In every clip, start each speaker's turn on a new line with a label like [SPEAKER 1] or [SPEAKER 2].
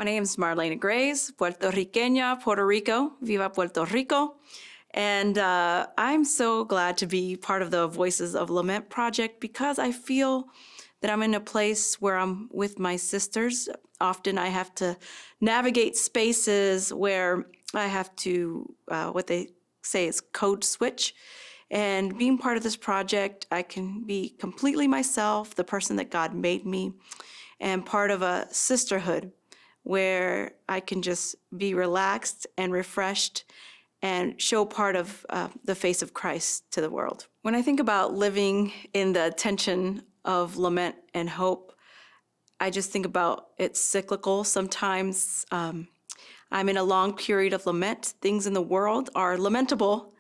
[SPEAKER 1] My name is Marlena Graves, Puerto Riqueña, Puerto Rico, Viva Puerto Rico. And I'm so glad to be part of the Voices of Lament project because I feel that I'm in a place where I'm with my sisters. Often I have to navigate spaces where I have to, what they say is code switch. And being part of this project, I can be completely myself, the person that God made me, and part of a sisterhood where I can just be relaxed and refreshed and show part of the face of Christ to the world. When I think about living in the tension of lament and hope, I just think about it's cyclical. Sometimes I'm in a long period of lament. Things in the world are lamentable,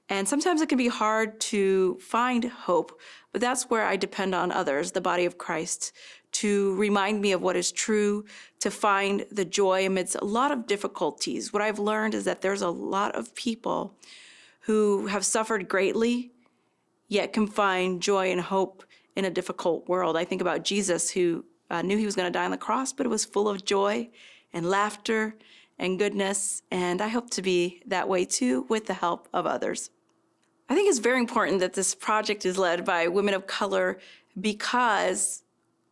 [SPEAKER 1] and sometimes it can be hard to find hope, but that's where I depend on others, the body of Christ, to remind me of what is true, to find the joy amidst a lot of difficulties. What I've learned is that there's a lot of people who have suffered greatly, yet can find joy and hope in a difficult world. I think about Jesus, who knew he was going to die on the cross, but it was full of joy and laughter and goodness. And I hope to be that way too, with the help of others. I think it's very important that this project is led by women of color because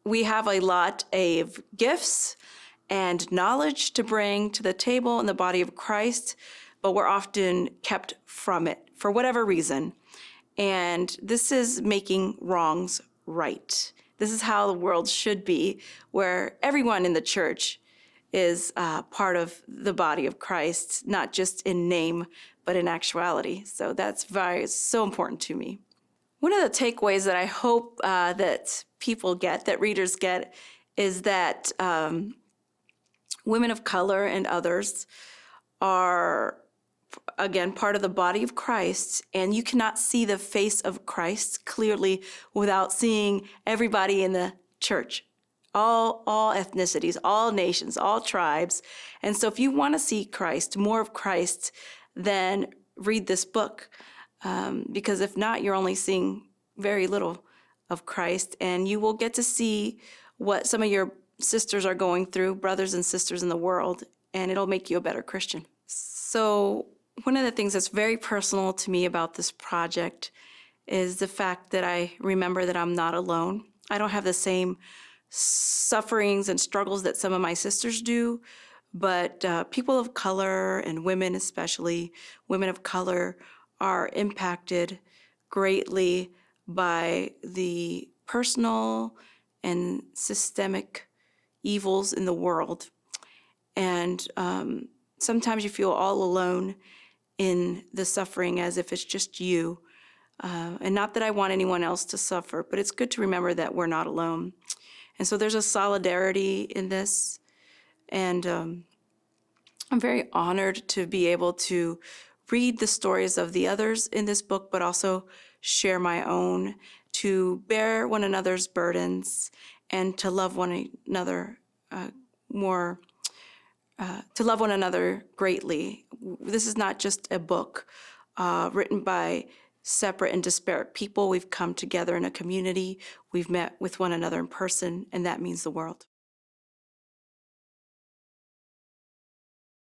[SPEAKER 1] we have a lot of gifts and knowledge to bring to the table in the body of Christ, but we're often kept from it for whatever reason. And this is making wrongs right. This is how the world should be, where everyone in the church is part of the body of Christ, not just in name, but in actuality. So that's so important to me. One of the takeaways that I hope that people get, that readers get, is that women of color and others are, again, part of the body of Christ, and you cannot see the face of Christ clearly without seeing everybody in the church, all ethnicities, all nations, all tribes. And so if you want to see Christ, more of Christ, then read this book. Because if not, you're only seeing very little of Christ, and you will get to see what some of your sisters are going through, brothers and sisters in the world, and it'll make you a better Christian. So one of the things that's very personal to me about this project is the fact that I remember that I'm not alone. I don't have the same sufferings and struggles that some of my sisters do, but people of color, and women especially, women of color, are impacted greatly by the personal and systemic evils in the world. And sometimes you feel all alone in the suffering as if it's just you. And not that I want anyone else to suffer, but it's good to remember that we're not alone. And so there's a solidarity in this. And I'm very honored to be able to read the stories of the others in this book, but also share my own, to bear one another's burdens, and to love one another to love one another greatly. This is not just a book written by separate and disparate people. We've come together in a community. We've met with one another in person, and that means the world.